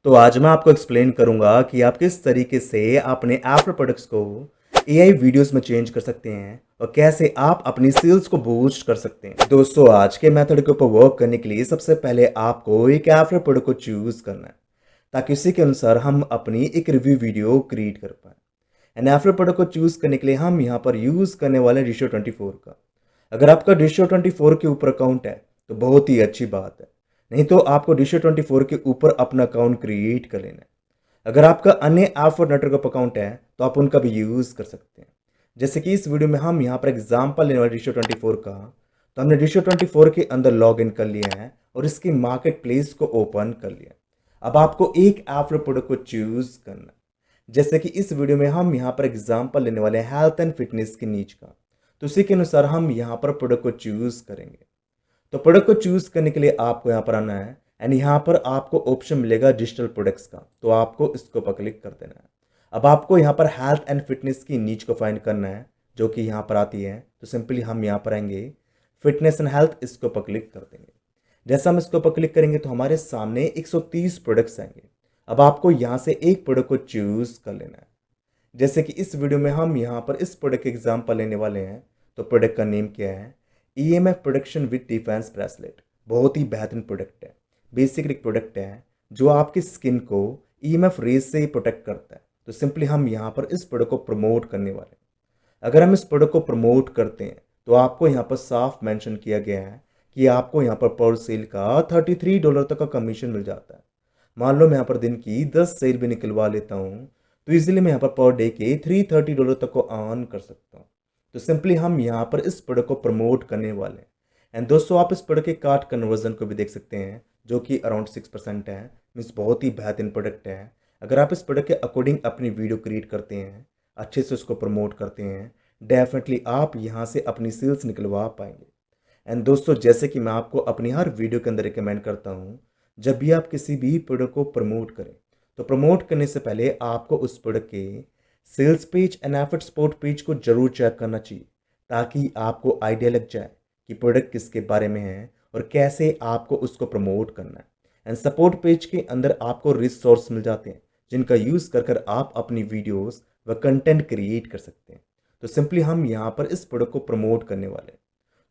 तो आज मैं आपको एक्सप्लेन करूंगा कि आप किस तरीके से अपने आफ्टर प्रोडक्ट्स को एआई वीडियोस में चेंज कर सकते हैं और कैसे आप अपनी सेल्स को बूस्ट कर सकते हैं। दोस्तों, आज के मेथड के ऊपर वर्क करने के लिए सबसे पहले आपको एक आफ्टर प्रोडक्ट को चूज करना है ताकि उसी के अनुसार हम अपनी एक रिव्यू वीडियो क्रिएट कर पाए। एंड आफ्टर प्रोडक्ट को चूज करने के लिए हम यहाँ पर यूज करने वाले डिशो 24 का। अगर आपका डिशो 24 के ऊपर अकाउंट है तो बहुत ही अच्छी बात है, नहीं तो आपको डिशो 24 के ऊपर अपना अकाउंट क्रिएट कर लेना है। अगर आपका अन्य ऐप और नेटवर्क अकाउंट है तो आप उनका भी यूज कर सकते हैं। जैसे कि इस वीडियो में हम यहाँ पर एग्जाम्पल लेने वाले डिशो 24 का, तो हमने डिशो 24 के अंदर लॉग इन कर लिया है और इसकी मार्केट प्लेस को ओपन कर लिया। अब आपको एक ऐप और प्रोडक्ट को चूज करना है। जैसे कि इस वीडियो में हम यहाँ पर एग्जाम्पल लेने वाले हैं हेल्थ एंड फिटनेस की नीच का, तो उसी के अनुसार हम यहाँ पर प्रोडक्ट को चूज करेंगे। तो प्रोडक्ट को चूज करने के लिए आपको यहाँ पर आना है एंड यहाँ पर आपको ऑप्शन मिलेगा डिजिटल प्रोडक्ट्स का, तो आपको इसको पर क्लिक कर देना है। अब आपको यहाँ पर हेल्थ एंड फिटनेस की नीच को फाइंड करना है जो कि यहाँ पर आती है, तो सिंपली हम यहाँ पर आएंगे फिटनेस एंड हेल्थ, इसको पर क्लिक कर देंगे। जैसा हम इसको पर क्लिक करेंगे तो हमारे सामने 130 प्रोडक्ट्स आएंगे। अब आपको यहाँ से एक प्रोडक्ट को चूज कर लेना है। जैसे कि इस वीडियो में हम यहाँ पर इस प्रोडक्ट के एग्जाम्पल लेने वाले हैं, तो प्रोडक्ट का नेम क्या है, EMF protection with defence bracelet. बहुत ही बेहतरीन प्रोडक्ट है, बेसिक एक प्रोडक्ट है जो आपकी स्किन को EMF रेज से प्रोटेक्ट करता है। तो सिंपली हम यहाँ पर इस प्रोडक्ट को प्रमोट करने वाले हैं। अगर हम इस प्रोडक्ट को प्रमोट करते हैं तो आपको यहाँ पर साफ मेंशन किया गया है कि आपको यहाँ पर सेल का $33 तक का कमीशन मिल जाता है। मान लो मैं यहाँ पर दिन की 10 सेल भी निकलवा लेता हूँ तो इजीली मैं यहाँ पर डे के $330 तक को अर्न कर सकता हूँ। तो सिंपली हम यहाँ पर इस प्रोडक्ट को प्रमोट करने वाले हैं। एंड दोस्तों, आप इस प्रोडक्ट के कार्ट कन्वर्जन को भी देख सकते हैं जो कि अराउंड 6% है। मीन्स बहुत ही बेहतरीन प्रोडक्ट है। अगर आप इस प्रोडक्ट के अकॉर्डिंग अपनी वीडियो क्रिएट करते हैं, अच्छे से उसको प्रमोट करते हैं, डेफिनेटली आप यहाँ से अपनी सेल्स निकलवा पाएंगे। एंड दोस्तों, जैसे कि मैं आपको अपनी हर वीडियो के अंदर रिकमेंड करता हूँ, जब भी आप किसी भी प्रोडक्ट को प्रमोट करें तो प्रमोट करने से पहले आपको उस प्रोडक्ट के sales page and effort support page को जरूर चेक करना चाहिए ताकि आपको आइडिया लग जाए कि प्रोडक्ट किसके बारे में है और कैसे आपको उसको प्रमोट करना है। एंड सपोर्ट पेज के अंदर आपको रिसोर्स मिल जाते हैं जिनका यूज़ कर कर आप अपनी वीडियोस व कंटेंट क्रिएट कर सकते हैं। तो सिंपली हम यहाँ पर इस प्रोडक्ट को प्रमोट करने वाले हैं।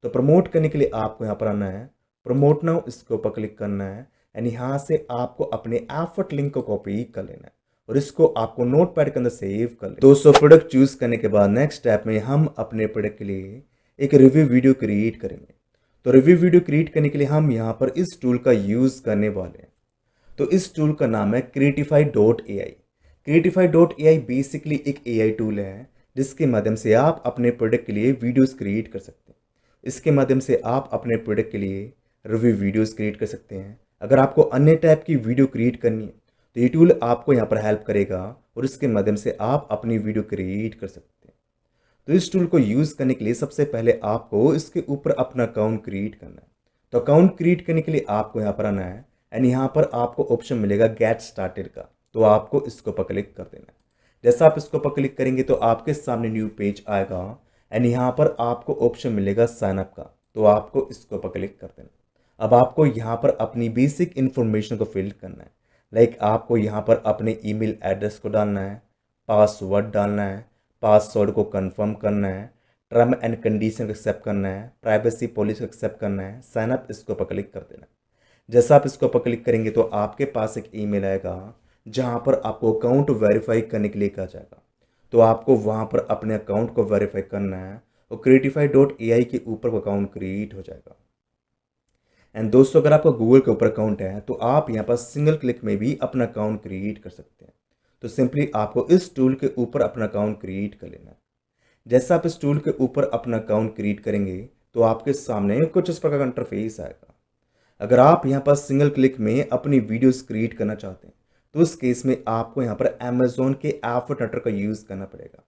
तो प्रमोट करने के लिए आपको यहाँ पर आना है, प्रमोट नाउ, इसके ऊपर क्लिक करना है एंड यहाँ से आपको अपने एफर्ट लिंक को कॉपी कर लेना है और इसको आपको नोटपैड के अंदर सेव कर लेना। दोस्तों, प्रोडक्ट चूज करने के बाद नेक्स्ट स्टेप में हम अपने प्रोडक्ट के लिए एक रिव्यू वीडियो क्रिएट करेंगे। तो रिव्यू वीडियो क्रिएट करने के लिए हम यहाँ पर इस टूल का यूज करने वाले हैं। तो इस टूल का नाम है Creatify.ai। Creatify.ai बेसिकली एक AI टूल है जिसके माध्यम से आप अपने प्रोडक्ट के लिए वीडियोस क्रिएट कर सकते हैं। इसके माध्यम से आप अपने प्रोडक्ट के लिए रिव्यू वीडियोस क्रिएट कर सकते हैं। अगर आपको अन्य टाइप की वीडियो क्रिएट करनी है तो ये टूल आपको यहाँ पर हेल्प करेगा और इसके माध्यम से आप अपनी वीडियो क्रिएट कर सकते हैं। तो इस टूल को यूज़ करने के लिए सबसे पहले आपको इसके ऊपर अपना अकाउंट क्रिएट करना है। तो अकाउंट क्रिएट करने के लिए आपको यहाँ पर आना है एंड यहाँ पर आपको ऑप्शन मिलेगा गेट स्टार्टेड का, तो आपको इसको पर क्लिक कर देना है। जैसा आप इसको पर क्लिक करेंगे तो आपके सामने न्यू पेज आएगा एंड यहाँ पर आपको ऑप्शन मिलेगा साइन अप का, तो आपको इसको पर क्लिक कर देना। अब आपको यहाँ पर अपनी बेसिक इन्फॉर्मेशन को फिल करना है। लाइक आपको यहाँ पर अपने ईमेल एड्रेस को डालना है, पासवर्ड डालना है, पासवर्ड को कंफर्म करना है, टर्म एंड कंडीशन को एक्सेप्ट करना है, प्राइवेसी पॉलिसी को एक्सेप्ट करना है, साइन अप, इसको पर क्लिक कर देना। जैसा आप इसको पर क्लिक करेंगे तो आपके पास एक ईमेल आएगा जहाँ पर आपको अकाउंट वेरीफाई करने के लिए कहा जाएगा। तो आपको वहाँ पर अपने अकाउंट को वेरीफाई करना है और Creatify.ai के ऊपर अकाउंट क्रिएट हो जाएगा। एंड दोस्तों, अगर आपका गूगल के ऊपर अकाउंट है तो आप यहाँ पर सिंगल क्लिक में भी अपना अकाउंट क्रिएट कर सकते हैं। तो सिंपली आपको इस टूल के ऊपर अपना अकाउंट क्रिएट कर लेना है। जैसा आप इस टूल के ऊपर अपना अकाउंट क्रिएट करेंगे तो आपके सामने कुछ इस प्रकार का इंटरफेस आएगा। अगर आप यहाँ पर सिंगल क्लिक में अपनी वीडियोस क्रिएट करना चाहते हैं तो उस केस में आपको यहाँ पर अमेजोन के ऐप नेटवर्क का यूज़ करना पड़ेगा।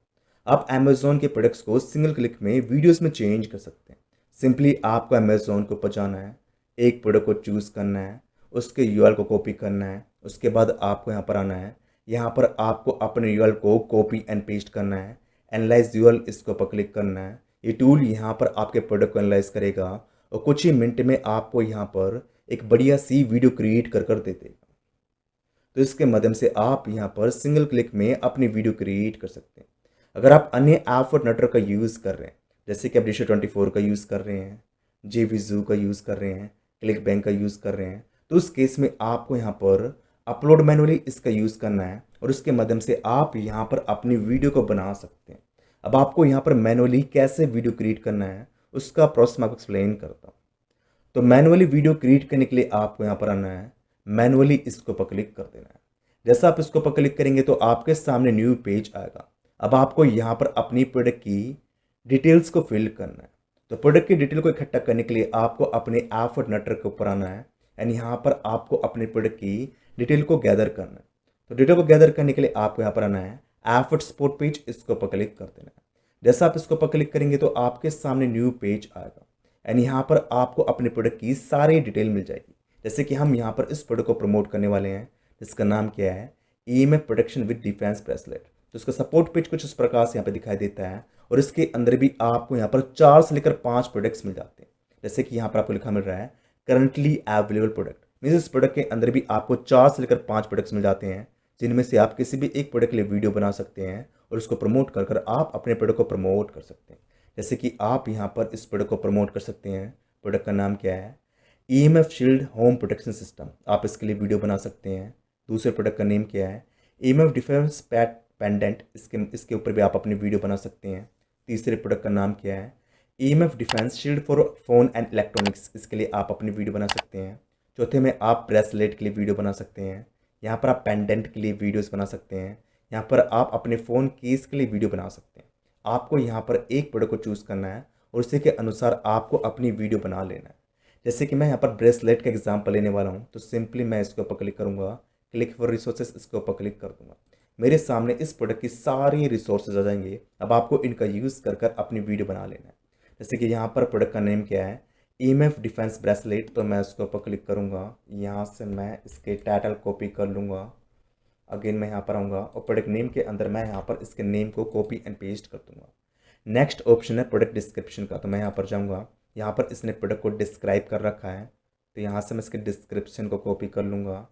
आप अमेजोन के प्रोडक्ट्स को सिंगल क्लिक में वीडियोस में चेंज कर सकते हैं। सिंपली आपको अमेजोन को ऊपर जाना है, एक प्रोडक्ट को चूज़ करना है, उसके यूआरएल को कॉपी करना है, उसके बाद आपको यहाँ पर आना है। यहाँ पर आपको अपने यूआरएल को कॉपी एंड पेस्ट करना है, एनालाइज यूआरएल, इसके ऊपर क्लिक करना है। ये टूल यहाँ पर आपके प्रोडक्ट को एनालाइज करेगा और कुछ ही मिनट में आपको यहाँ पर एक बढ़िया सी वीडियो क्रिएट कर दे देगा। तो इसके माध्यम से आप यहाँ पर सिंगल क्लिक में अपनी वीडियो क्रिएट कर सकते हैं। अगर आप अन्य ऐप और नेटवर्क का यूज़ कर रहे हैं, जैसे कि आप Dish24 का यूज़ कर रहे हैं, JVZoo का यूज़ कर रहे हैं, क्लिक बैंक का यूज़ कर रहे हैं, तो उस केस में आपको यहाँ पर अपलोड मैनुअली इसका यूज़ करना है और उसके माध्यम से आप यहाँ पर अपनी वीडियो को बना सकते हैं। अब आपको यहाँ पर मैनुअली कैसे वीडियो क्रिएट करना है उसका प्रोसेस मैं आपको एक्सप्लेन करता हूँ। तो मैनुअली वीडियो क्रिएट करने के लिए आपको यहाँ पर आना है, मैनुअली इसको पर क्लिक कर देना है। जैसा आप इसको पर क्लिक करेंगे तो आपके सामने न्यू पेज आएगा। अब आपको यहाँ पर अपनी प्रोडक्ट की डिटेल्स को फिल करना है। तो प्रोडक्ट की डिटेल को इकट्ठा करने के लिए आपको अपने ऐप और नेटवर्क के ऊपर आना है एंड यहाँ पर आपको अपने प्रोडक्ट की डिटेल को गैदर करना है। तो डिटेल को गैदर करने के लिए आपको यहाँ पर आना है ऐप और सपोर्ट पेज, इसको पर क्लिक कर देना है। जैसा आप इसको पर क्लिक करेंगे तो आपके सामने न्यू पेज आएगा एंड यहाँ पर आपको अपने प्रोडक्ट की सारी डिटेल मिल जाएगी। जैसे कि हम यहाँ पर इस प्रोडक्ट को प्रमोट करने वाले हैं जिसका नाम क्या है, EMF protection with defence bracelet. तो इसका सपोर्ट पेज कुछ इस प्रकार से यहाँ पे दिखाई देता है और इसके अंदर भी आपको यहाँ पर 4 से लेकर 5 प्रोडक्ट्स मिल जाते हैं। जैसे कि यहाँ पर आपको लिखा मिल रहा है करंटली अवेलेबल प्रोडक्ट, मीन्स इस प्रोडक्ट के अंदर भी आपको 4 से लेकर 5 प्रोडक्ट्स मिल जाते हैं जिनमें से आप किसी भी एक प्रोडक्ट के लिए वीडियो बना सकते हैं और उसको प्रमोट कर कर आप अपने प्रोडक्ट को प्रमोट कर सकते हैं। जैसे कि आप यहाँ पर इस प्रोडक्ट को प्रमोट कर सकते हैं। प्रोडक्ट का नाम क्या है, EMF shield home protection system, आप इसके लिए वीडियो बना सकते हैं। दूसरे प्रोडक्ट का नेम क्या है, EMF डिफेंस पैट पेंडेंट, इसके ऊपर भी आप अपनी वीडियो बना सकते हैं। तीसरे प्रोडक्ट का नाम क्या है, EMF defence shield for phone and electronics, इसके लिए आप अपनी वीडियो बना सकते हैं। चौथे में आप ब्रेसलेट के लिए वीडियो बना सकते हैं। यहाँ पर आप पेंडेंट के लिए वीडियोस बना सकते हैं। यहाँ पर आप अपने फ़ोन केस के लिए वीडियो बना सकते हैं। आपको यहाँ पर एक प्रोडक्ट को चूज़ करना है और उसी के अनुसार आपको अपनी वीडियो बना लेना है। जैसे कि मैं यहाँ पर ब्रेसलेट का एग्जांपल लेने वाला हूँ, तो सिंपली मैं इसके ऊपर क्लिक करूँगा, क्लिक फॉर रिसोर्सेज, इसके ऊपर क्लिक कर दूँगा। मेरे सामने इस प्रोडक्ट की सारी रिसोर्सेज आ जाएंगे। अब आपको इनका यूज़ कर कर अपनी वीडियो बना लेना है। जैसे कि यहाँ पर प्रोडक्ट का नेम क्या है, EMF डिफेंस ब्रेसलेट, तो मैं उसके ऊपर क्लिक करूँगा। यहाँ से मैं इसके टाइटल कॉपी कर लूँगा। अगेन मैं यहाँ पर आऊँगा और प्रोडक्ट नेम के अंदर मैं यहाँ पर इसके नेम को कॉपी एंड पेस्ट कर दूँगा। नेक्स्ट ऑप्शन है प्रोडक्ट डिस्क्रिप्शन का, तो मैं यहाँ पर जाऊँगा। यहाँ पर इसने प्रोडक्ट को डिस्क्राइब कर रखा है, तो यहाँ से मैं इसके डिस्क्रिप्शन को कॉपी कर लूँगा।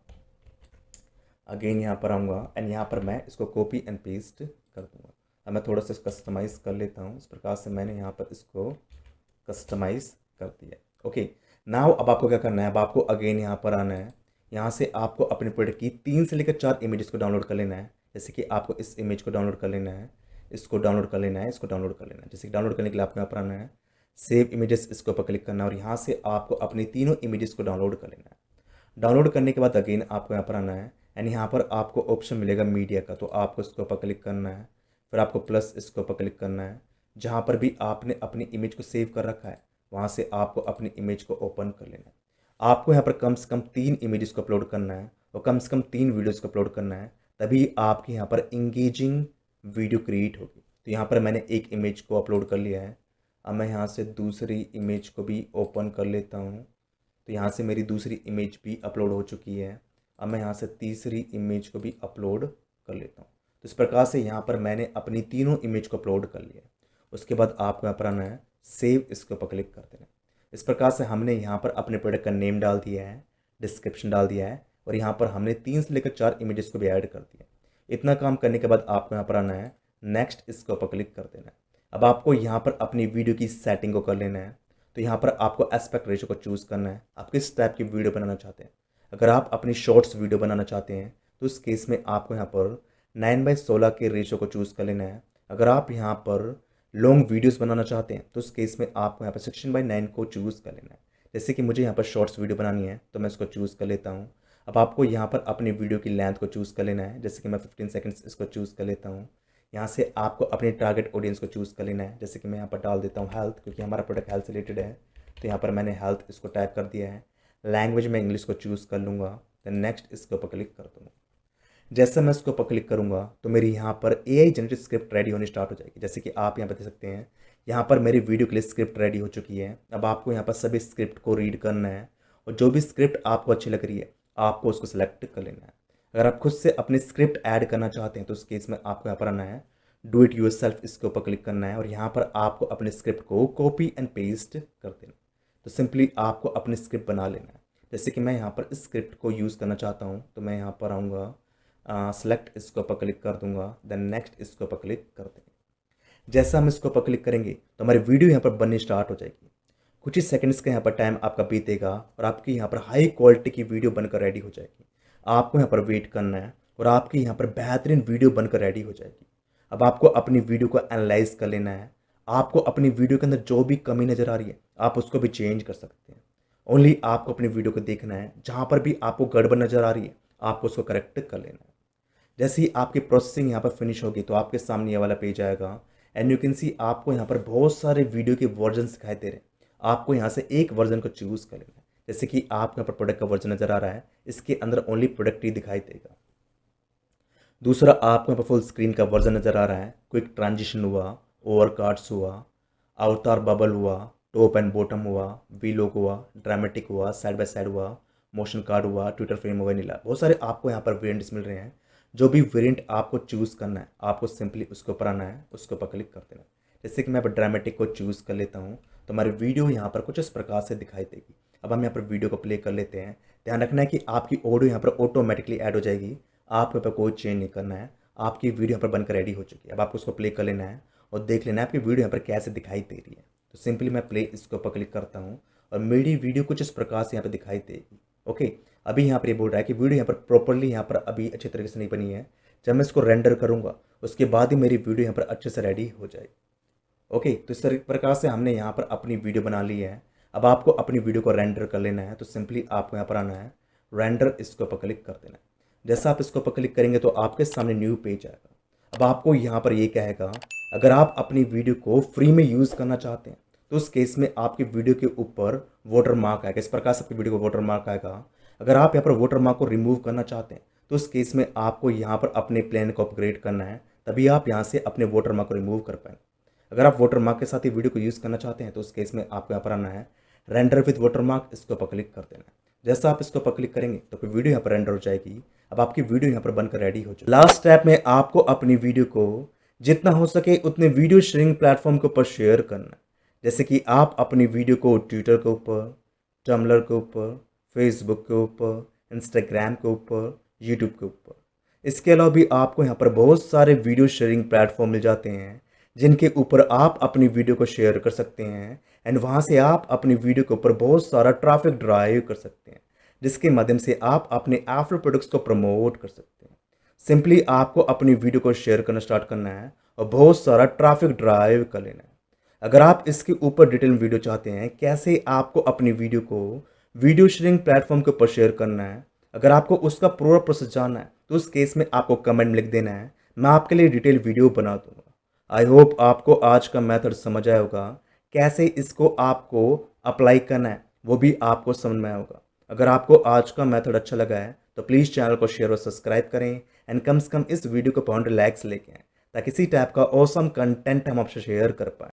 अगेन यहाँ पर आऊँगा एंड यहाँ पर मैं इसको कॉपी एंड पेस्ट कर दूँगा। अब मैं थोड़ा सा कस्टमाइज़ कर लेता हूँ। इस प्रकार से मैंने यहाँ पर इसको कस्टमाइज़ कर दिया। ओके, नाउ अब आपको क्या करना है, अब आपको अगेन यहाँ पर आना है। यहाँ से आपको अपने प्रोडक्ट की 3 से लेकर 4 इमेजेस को डाउनलोड कर लेना है। जैसे कि आपको इस इमेज को डाउनलोड कर लेना है, इसको डाउनलोड कर लेना है, इसको डाउनलोड कर लेना है। जैसे कि डाउनलोड करने के लिए आपको यहाँ पर आना है, सेव इमेजेस, इसके ऊपर क्लिक करना है और यहाँ से आपको अपनी तीनों इमेजेस को डाउनलोड कर लेना है। डाउनलोड करने के बाद अगेन आपको यहाँ पर आना है एंड यहाँ पर आपको ऑप्शन मिलेगा मीडिया का, तो आपको इसके ऊपर क्लिक करना है। फिर आपको प्लस इसके ऊपर क्लिक करना है। जहाँ पर भी आपने अपनी इमेज को सेव कर रखा है वहाँ से आपको अपनी इमेज को ओपन कर लेना है। आपको यहाँ पर कम से कम 3 इमेजेस को अपलोड करना है और कम से कम 3 वीडियोस को अपलोड करना है, तभी आपके यहाँ पर इंगेजिंग वीडियो क्रिएट होगी। तो यहाँ पर मैंने एक इमेज को अपलोड कर लिया है। अब मैं यहाँ से दूसरी इमेज को भी ओपन कर लेता हूँ, तो यहाँ से मेरी दूसरी इमेज भी अपलोड हो चुकी है। अब मैं यहाँ से तीसरी इमेज को भी अपलोड कर लेता हूँ। तो इस प्रकार से यहाँ पर मैंने अपनी तीनों इमेज को अपलोड कर लिया। उसके बाद आपको यहाँ पर आना है, सेव, इसके ऊपर क्लिक कर देना। इस प्रकार से हमने यहाँ पर अपने प्रोडक्ट का नेम डाल दिया है, डिस्क्रिप्शन डाल दिया है और यहाँ पर हमने 3 से लेकर 4 इमेजेस को भी ऐड कर दिया। इतना काम करने के बाद आपको यहाँ पर आना है, नेक्स्ट, इसके ऊपर क्लिक कर देना है। अब आपको यहाँ पर अपनी वीडियो की सेटिंग को कर लेना है। तो यहाँ पर आपको एस्पेक्ट रेशियो को चूज़ करना है, आप किस टाइप की वीडियो बनाना चाहते हैं। अगर आप अपनी शॉर्ट्स वीडियो बनाना चाहते हैं तो उस केस में आपको यहाँ पर 9:16 के रेशियो को चूज़ कर लेना है। अगर आप यहाँ पर लॉन्ग वीडियोस बनाना चाहते हैं तो उस केस में आपको यहाँ पर 16:9 को चूज़ कर लेना है। जैसे कि मुझे यहाँ पर शॉर्ट्स वीडियो बनानी है तो मैं इसको चूज़ कर लेता हूँ। अब आपको यहाँ पर अपनी वीडियो की लेंथ को चूज़ कर लेना है। जैसे कि मैं 15 सेकंड्स इसको चूज़ कर लेता हूँ। यहाँ से आपको अपने टारगेट ऑडियंस को चूज़ कर लेना है। जैसे कि मैं यहाँ पर डाल देता हूँ हेल्थ, क्योंकि हमारा प्रोडक्ट हेल्थ से रिलेटेड है। तो यहाँ पर मैंने हेल्थ इसको टाइप कर दिया है। लैंग्वेज में इंग्लिश को चूज़ कर लूँगा, देन नेक्स्ट इसके ऊपर क्लिक कर दूँगा। जैसे मैं इसके ऊपर क्लिक करूँगा तो मेरी यहाँ पर AI जनरेटेड स्क्रिप्ट रेडी होनी स्टार्ट हो जाएगी। जैसे कि आप यहाँ पर देख सकते हैं, यहाँ पर मेरी वीडियो के लिए स्क्रिप्ट रेडी हो चुकी है। अब आपको यहाँ पर सभी स्क्रिप्ट को रीड करना है और जो भी स्क्रिप्ट आपको अच्छी लग रही है आपको उसको सेलेक्ट कर लेना है। अगर आप खुद से अपनी स्क्रिप्ट ऐड करना चाहते हैं तो उस केस में आपको यहाँ पर आना है, डू इट योरसेल्फ, इसके ऊपर क्लिक करना है और यहाँ पर आपको अपने स्क्रिप्ट को कॉपी एंड पेस्ट कर देना। तो सिंपली आपको अपनी स्क्रिप्ट बना लेना है। जैसे कि मैं यहाँ पर इस स्क्रिप्ट को यूज़ करना चाहता हूँ, तो मैं यहाँ पर आऊँगा, सेलेक्ट, इसके ऊपर क्लिक कर दूंगा, देन नेक्स्ट इसके ऊपर क्लिक कर देंगे। जैसा हम इसके ऊपर क्लिक करेंगे तो हमारी वीडियो यहाँ पर बननी स्टार्ट हो जाएगी। कुछ ही सेकंड्स का यहाँ पर टाइम आपका बीतेगा और आपकी यहाँ पर हाई क्वालिटी की वीडियो बनकर रेडी हो जाएगी। आपको यहाँ पर वेट करना है और आपकी यहाँ पर बेहतरीन वीडियो बनकर रेडी हो जाएगी। अब आपको अपनी वीडियो को एनालाइज कर लेना है। आपको अपनी वीडियो के अंदर जो भी कमी नज़र आ रही है आप उसको भी चेंज कर सकते हैं। ओनली आपको अपनी वीडियो को देखना है, जहाँ पर भी आपको गड़बड़ नज़र आ रही है आपको उसको करेक्ट कर लेना है। जैसे ही आपकी प्रोसेसिंग यहाँ पर फिनिश होगी तो आपके सामने ये वाला पेज आएगा एंड यू कैन सी आपको यहाँ पर बहुत सारे वीडियो के वर्जन दिखाई दे रहे हैं। आपको यहाँ से एक वर्जन को चूज़ कर लेना है। जैसे कि आपको यहाँ पर प्रोडक्ट का वर्जन नज़र आ रहा है, इसके अंदर ओनली प्रोडक्ट ही दिखाई देगा। दूसरा आपको यहाँ पर फुल स्क्रीन का वर्जन नज़र आ रहा है, क्विक ट्रांजिशन हुआ, ओवर कार्ड्स हुआ, अवतार बबल हुआ, टॉप एंड बॉटम हुआ, वी लॉक हुआ, ड्रामेटिक हुआ, साइड बाय साइड हुआ, मोशन कार्ड हुआ, ट्विटर फ्रेम हुआ, नीला। बहुत सारे आपको यहाँ पर वेरिएंट्स मिल रहे हैं। जो भी वेरिएंट आपको चूज़ करना है आपको सिंपली उसके ऊपर आना है, उसके ऊपर क्लिक कर देना है। जैसे कि मैं अब ड्रामेटिक को चूज़ कर लेता हूँ तो हमारी वीडियो यहाँ पर कुछ इस प्रकार से दिखाई देगी। अब हम यहाँ पर वीडियो को प्ले कर लेते हैं। ध्यान रखना है कि आपकी ऑडियो यहाँ पर ऑटोमेटिकली ऐड हो जाएगी, आपको यहाँ पर कोई चेंज नहीं करना है। आपकी वीडियो यहाँ पर बनकर रेडी हो चुकी है। अब आपको उसको प्ले कर लेना है और देख लेना है आपकी वीडियो यहाँ पर कैसे दिखाई दे रही है। तो सिंपली मैं प्ले इसके ऊपर क्लिक करता हूँ और मेरी वीडियो कुछ इस प्रकार से यहाँ पर दिखाई देगी। ओके, अभी यहाँ पर ये बोल रहा है कि वीडियो यहाँ पर प्रॉपरली यहाँ पर अभी अच्छे तरीके से नहीं बनी है। जब मैं इसको रेंडर करूँगा उसके बाद ही मेरी वीडियो यहाँ पर अच्छे से रेडी हो जाएगी। ओके, तो इस प्रकार से हमने यहाँ पर अपनी वीडियो बना ली है। अब आपको अपनी वीडियो को रेंडर कर लेना है, तो सिंपली आपको यहाँ पर आना है, रेंडर, इसके ऊपर क्लिक कर देना है। जैसा आप इसके ऊपर क्लिक करेंगे तो आपके सामने न्यू पेज आएगा। अब आपको यहाँ पर ये कहेगा अगर आप अपनी वीडियो को फ्री में यूज़ करना चाहते हैं तो उस केस में आपकी वीडियो के ऊपर वाटर मार्क आएगा। इस प्रकार से आपकी वीडियो को वाटर मार्क आएगा। अगर आप यहाँ पर वाटर मार्क को रिमूव करना चाहते हैं तो उस केस में आपको यहाँ पर अपने प्लान को अपग्रेड करना है, तभी आप यहाँ से अपने वाटर मार्क को रिमूव कर पाएंगे। अगर आप वाटर मार्क के साथ ही वीडियो को यूज़ करना चाहते हैं तो उस केस में आपको यहाँ पर आना है, रेंडर विद वाटर मार्क, इसके ऊपर क्लिक कर देना है। जैसा आप इसके ऊपर क्लिक करेंगे तो फिर वीडियो यहाँ पर रेंडर हो जाएगी। अब आपकी वीडियो यहाँ पर बनकर रेडी हो जाएगी। लास्ट स्टेप में आपको अपनी वीडियो को जितना हो सके उतने वीडियो शेयरिंग प्लेटफॉर्म के ऊपर शेयर करना है। जैसे कि आप अपनी वीडियो को ट्विटर के ऊपर, टम्बलर के ऊपर, फेसबुक के ऊपर, इंस्टाग्राम के ऊपर, यूट्यूब के ऊपर। इसके अलावा भी आपको यहाँ पर बहुत सारे वीडियो शेयरिंग प्लेटफॉर्म मिल जाते हैं जिनके ऊपर आप अपनी वीडियो को शेयर कर सकते हैं एंड वहाँ से आप अपनी वीडियो के ऊपर बहुत सारा ट्रैफिक ड्राइव कर सकते हैं, जिसके माध्यम से आप अपने आफ्टर प्रोडक्ट्स को प्रमोट कर सकते हैं। सिंपली आपको अपनी वीडियो को शेयर करना स्टार्ट करना है और बहुत सारा ट्रैफिक ड्राइव कर लेना है। अगर आप इसके ऊपर डिटेल वीडियो चाहते हैं कैसे आपको अपनी वीडियो को वीडियो शेयरिंग प्लेटफॉर्म के ऊपर शेयर करना है, अगर आपको उसका पूरा प्रोसेस जानना है तो उस केस में आपको कमेंट में लिख देना है, मैं आपके लिए डिटेल वीडियो बना दूंगा। आई होप आपको आज का मेथड समझ आया होगा, कैसे इसको आपको अप्लाई करना है वो भी आपको समझ में आया होगा। अगर आपको आज का मेथड अच्छा लगा है तो प्लीज़ चैनल को शेयर और सब्सक्राइब करें एंड कम से कम इस वीडियो को 100 लाइक्स लेके आएँ ताकि इसी टाइप का ऑसम कंटेंट हम आपसे शेयर कर पाएँ।